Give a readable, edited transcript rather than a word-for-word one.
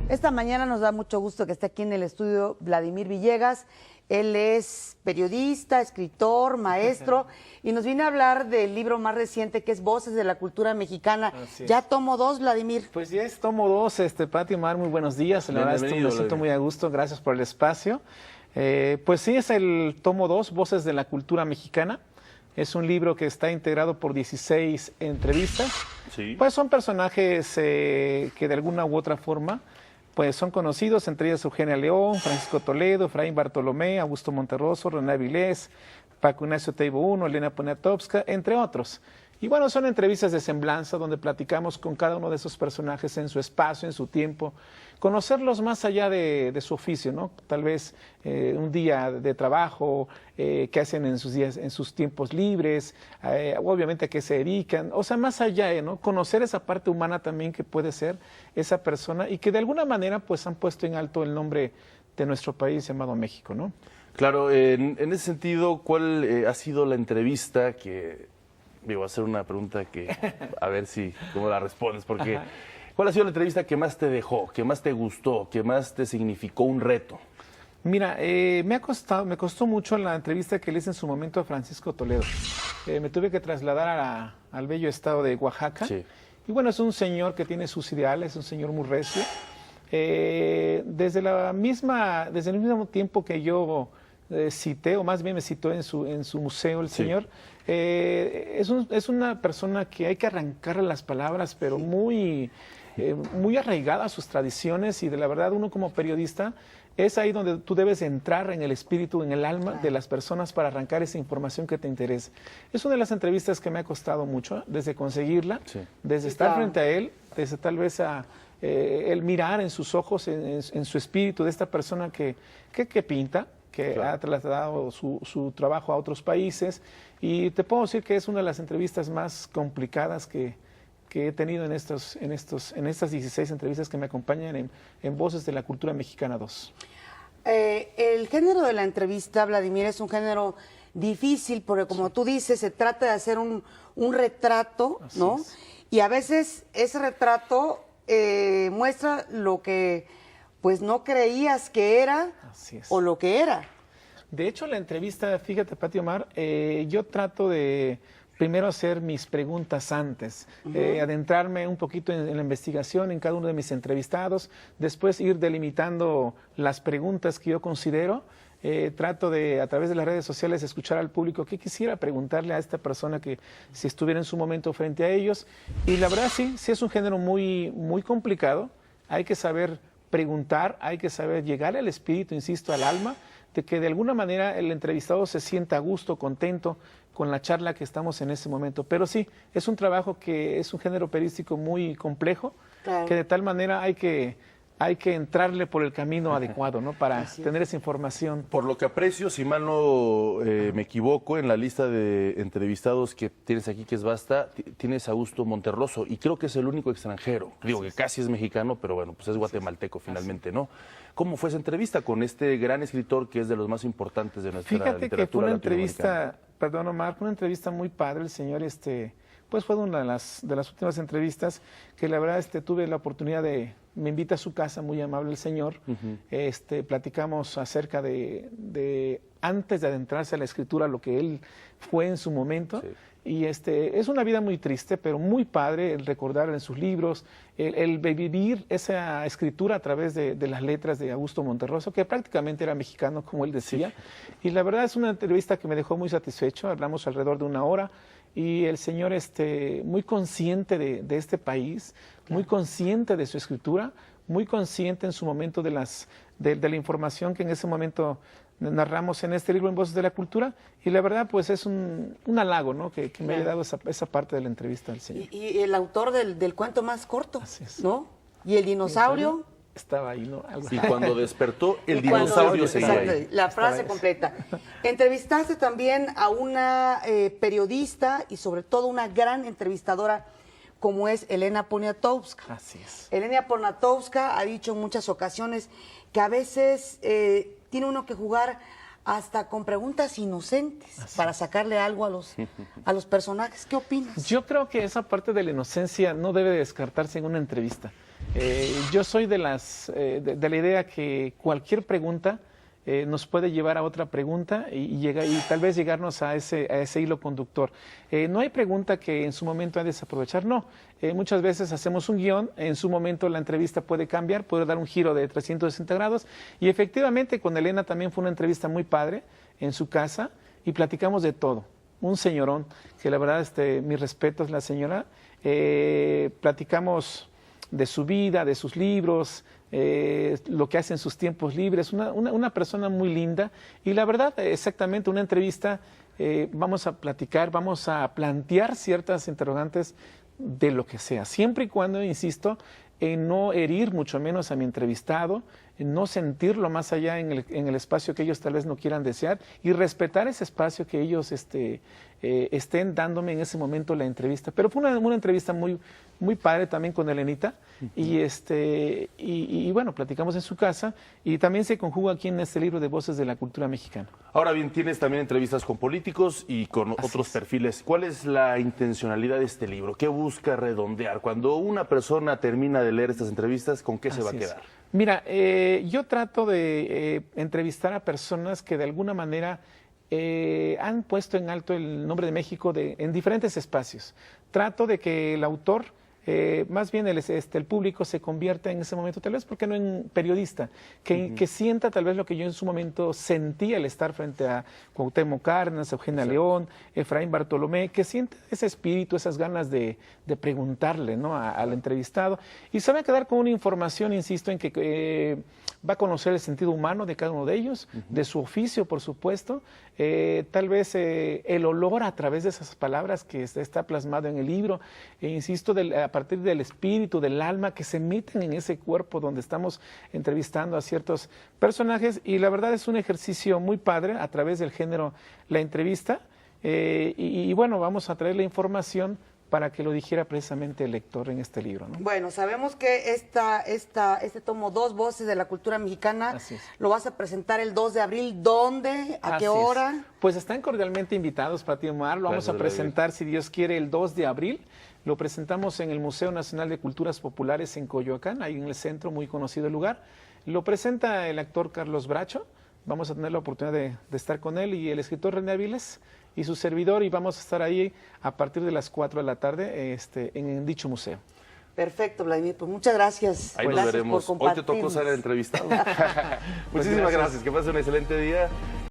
Esta mañana nos da mucho gusto que esté aquí en el estudio Vladimir Villegas. Él es periodista, escritor, maestro y nos viene a hablar del libro más reciente que es Voces de la Cultura Mexicana. Ya tomo 2, Vladimir. Pues ya es tomo 2, Pati, Omar, muy buenos días. La verdad me siento muy a gusto, gracias por el espacio. Pues sí, es el tomo 2, Voces de la Cultura Mexicana. Es un libro que está integrado por 16 entrevistas. Sí. Pues son personajes que de alguna u otra forma pues son conocidos, entre ellas Eugenia León, Francisco Toledo, Efraín Bartolomé, Augusto Monterroso, René Avilés, Paco Ignacio Taibo I, Elena Poniatowska, entre otros. Y bueno, son entrevistas de semblanza donde platicamos con cada uno de esos personajes en su espacio, en su tiempo, conocerlos más allá de su oficio, ¿no? Tal vez un día de trabajo, qué hacen en sus días, en sus tiempos libres, obviamente a qué se dedican, o sea, más allá, ¿no? Conocer esa parte humana también que puede ser esa persona y que de alguna manera pues han puesto en alto el nombre de nuestro país llamado México, ¿no? Claro, en ese sentido, ¿cuál ha sido la entrevista que... Digo, voy a hacer una pregunta que a ver si cómo la respondes, porque ¿cuál ha sido la entrevista que más te dejó, que más te gustó, que más te significó un reto? Mira, me costó mucho la entrevista que le hice en su momento a Francisco Toledo. Me tuve que trasladar al bello estado de Oaxaca. Sí. Y bueno, es un señor que tiene sus ideales, es un señor muy recio. Desde el mismo tiempo que yo cité, o más bien me citó en su museo el señor, es una persona que hay que arrancarle las palabras, pero muy arraigada a sus tradiciones, y de la verdad uno como periodista es ahí donde tú debes entrar en el espíritu, en el alma de las personas para arrancar esa información que te interesa. Es una de las entrevistas que me ha costado mucho, desde conseguirla, desde estar frente a él, desde tal vez el mirar en sus ojos, en su espíritu de esta persona que pinta, que ha trasladado su trabajo a otros países, y te puedo decir que es una de las entrevistas más complicadas que he tenido en estas 16 entrevistas que me acompañan en Voces de la Cultura Mexicana 2. El género de la entrevista, Vladimir, es un género difícil porque, como tú dices, se trata de hacer un retrato, ¿no? Así es. Y a veces ese retrato muestra lo que pues no creías que era o lo que era. De hecho, la entrevista, fíjate, Pati, Omar, yo trato de primero hacer mis preguntas antes, adentrarme un poquito en la investigación en cada uno de mis entrevistados, después ir delimitando las preguntas que yo considero. Trato de, a través de las redes sociales, escuchar al público qué quisiera preguntarle a esta persona que si estuviera en su momento frente a ellos. Y la verdad sí es un género muy, muy complicado. Hay que saber preguntar, hay que saber llegar al espíritu, insisto, al alma, de que de alguna manera el entrevistado se sienta a gusto, contento con la charla que estamos en ese momento. Pero sí, es un trabajo que es un género periodístico muy complejo, que de tal manera hay que entrarle por el camino adecuado, ¿no? Para tener esa información. Por lo que aprecio, si mal no me equivoco, en la lista de entrevistados que tienes aquí, que es vasta, tienes a Augusto Monterroso, y creo que es el único extranjero. Digo que casi es mexicano, pero bueno, pues es guatemalteco finalmente, ¿no? ¿Cómo fue esa entrevista con este gran escritor que es de los más importantes de nuestra literatura latinoamericana? Fíjate que fue una entrevista, perdón Omar, fue una entrevista muy padre. El señor pues fue una de las últimas entrevistas que la verdad tuve la oportunidad me invita a su casa, muy amable el señor. Platicamos acerca de antes de adentrarse a la escritura, lo que él fue en su momento. Sí. Y es una vida muy triste, pero muy padre el recordar en sus libros, el vivir esa escritura a través de las letras de Augusto Monterroso, que prácticamente era mexicano, como él decía. Sí. Y la verdad es una entrevista que me dejó muy satisfecho. Hablamos alrededor de 1 hora. Y el señor muy consciente de este país, muy consciente de su escritura, muy consciente en su momento de la información que en ese momento narramos en este libro, en Voces de la Cultura, y la verdad pues es un halago, ¿no? que me haya dado esa parte de la entrevista al señor. Y el autor del cuento más corto, ¿no? Y el dinosaurio... Estaba ahí, ¿no? Y cuando despertó, el dinosaurio seguía ahí. La frase completa. Entrevistaste también a una periodista y sobre todo una gran entrevistadora como es Elena Poniatowska. Así es. Elena Poniatowska ha dicho en muchas ocasiones que a veces tiene uno que jugar hasta con preguntas inocentes para sacarle algo a los personajes. ¿Qué opinas? Yo creo que esa parte de la inocencia no debe descartarse en una entrevista. Yo soy de la idea que cualquier pregunta nos puede llevar a otra pregunta y tal vez llegarnos a ese hilo conductor. No hay pregunta que en su momento hay que desaprovechar, no. Muchas veces hacemos un guión, en su momento la entrevista puede cambiar, puede dar un giro de 360 grados y efectivamente con Elena también fue una entrevista muy padre en su casa y platicamos de todo. Un señorón, que la verdad, mis respetos, la señora, platicamos de su vida, de sus libros, lo que hace en sus tiempos libres, una persona muy linda y la verdad, exactamente una entrevista, vamos a platicar, vamos a plantear ciertas interrogantes de lo que sea, siempre y cuando, insisto, en no herir mucho menos a mi entrevistado, en no sentirlo más allá en el espacio que ellos tal vez no quieran desear y respetar ese espacio que ellos estén dándome en ese momento la entrevista. Pero fue una entrevista muy, muy padre también con Elenita y bueno, platicamos en su casa y también se conjuga aquí en este libro de Voces de la Cultura Mexicana. Ahora bien, tienes también entrevistas con políticos y con otros perfiles. ¿Cuál es la intencionalidad de este libro? ¿Qué busca redondear? Cuando una persona termina de leer estas entrevistas, ¿con qué se va a quedar? Mira, yo trato de entrevistar a personas que de alguna manera han puesto en alto el nombre de México en diferentes espacios. Trato de que el autor, más bien el público se convierta en ese momento, tal vez, ¿por qué no en periodista? Que sienta tal vez lo que yo en su momento sentí al estar frente a Cuauhtémoc Cárdenas, Eugenia León, Efraín Bartolomé, que sienta ese espíritu, esas ganas de preguntarle, ¿no? al entrevistado. Y se va a quedar con una información, insisto, en que va a conocer el sentido humano de cada uno de ellos, de su oficio, por supuesto, tal vez el olor a través de esas palabras que está plasmado en el libro, insisto, a partir del espíritu, del alma que se meten en ese cuerpo donde estamos entrevistando a ciertos personajes y la verdad es un ejercicio muy padre a través del género la entrevista y bueno, vamos a traer la información para que lo dijera precisamente el lector en este libro, ¿no? Bueno, sabemos que este tomo 2, Voces de la Cultura Mexicana, lo vas a presentar el 2 de abril. ¿Dónde? ¿A qué hora? Pues están cordialmente invitados, Pati Omar. Lo vamos a presentar, si Dios quiere, el 2 de abril. Lo presentamos en el Museo Nacional de Culturas Populares en Coyoacán, ahí en el centro, muy conocido el lugar. Lo presenta el actor Carlos Bracho. Vamos a tener la oportunidad de estar con él y el escritor René Aviles y su servidor, y vamos a estar ahí a partir de las 4 de la tarde en dicho museo. Perfecto, Vladimir, pues muchas gracias. Ahí nos veremos. Hoy te tocó ser el entrevistado. Muchísimas gracias, que pases un excelente día.